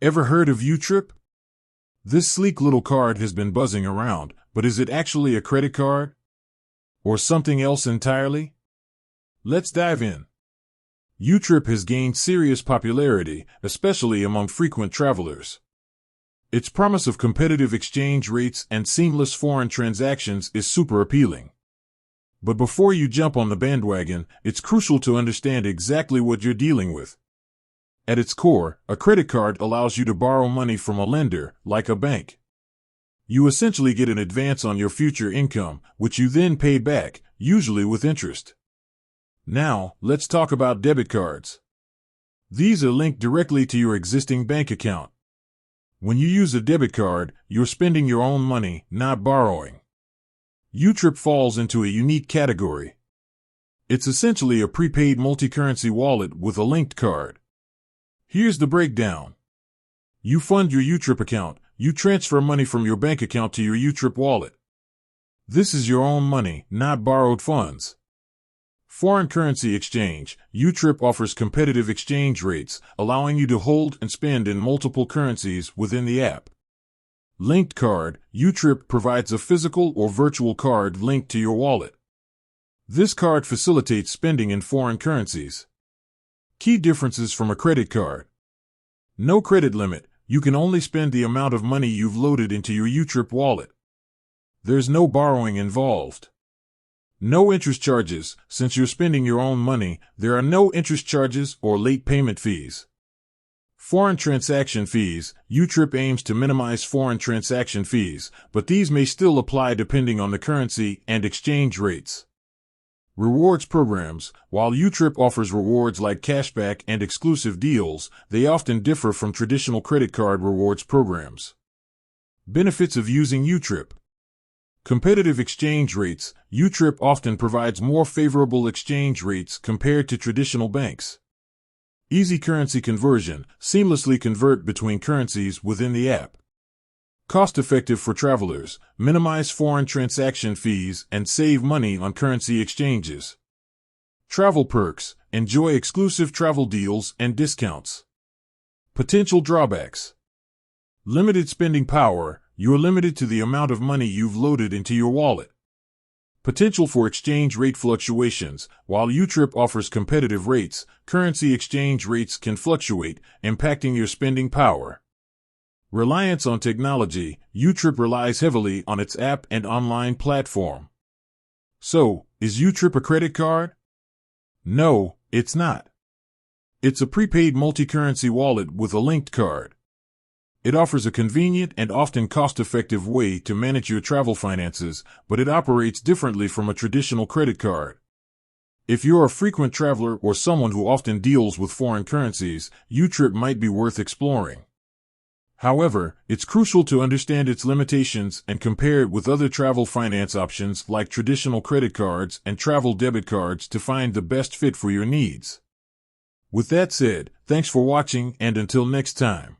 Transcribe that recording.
Ever heard of YouTrip? This sleek little card has been buzzing around, but is it actually a credit card? Or something else entirely? Let's dive in. YouTrip has gained serious popularity, especially among frequent travelers. Its promise of competitive exchange rates and seamless foreign transactions is super appealing. But before you jump on the bandwagon, it's crucial to understand exactly what you're dealing with. At its core, a credit card allows you to borrow money from a lender, like a bank. You essentially get an advance on your future income, which you then pay back, usually with interest. Now, let's talk about debit cards. These are linked directly to your existing bank account. When you use a debit card, you're spending your own money, not borrowing. YouTrip falls into a unique category. It's essentially a prepaid multi-currency wallet with a linked card. Here's the breakdown. You fund your YouTrip account. You transfer money from your bank account to your YouTrip wallet. This is your own money, not borrowed funds. Foreign currency exchange. YouTrip offers competitive exchange rates, allowing you to hold and spend in multiple currencies within the app. Linked card. YouTrip provides a physical or virtual card linked to your wallet. This card facilitates spending in foreign currencies. Key differences from a credit card. No credit limit. You can only spend the amount of money you've loaded into your YouTrip wallet. There's no borrowing involved. No interest charges. Since you're spending your own money, there are no interest charges or late payment fees. Foreign transaction fees. YouTrip aims to minimize foreign transaction fees, but these may still apply depending on the currency and exchange rates. Rewards programs. While YouTrip offers rewards like cashback and exclusive deals, they often differ from traditional credit card rewards programs. Benefits of using YouTrip. Competitive exchange rates. YouTrip often provides more favorable exchange rates compared to traditional banks. Easy currency conversion. Seamlessly convert between currencies within the app. Cost-effective for travelers. Minimize foreign transaction fees and save money on currency exchanges. Travel perks. Enjoy exclusive travel deals and discounts. Potential drawbacks. Limited spending power. You're limited to the amount of money you've loaded into your wallet. Potential for exchange rate fluctuations. While YouTrip offers competitive rates, currency exchange rates can fluctuate, impacting your spending power. Reliance on technology. YouTrip relies heavily on its app and online platform. So, is YouTrip a credit card? No, it's not. It's a prepaid multi-currency wallet with a linked card. It offers a convenient and often cost-effective way to manage your travel finances, but it operates differently from a traditional credit card. If you're a frequent traveler or someone who often deals with foreign currencies, YouTrip might be worth exploring. However, it's crucial to understand its limitations and compare it with other travel finance options like traditional credit cards and travel debit cards to find the best fit for your needs. With that said, thanks for watching, and until next time.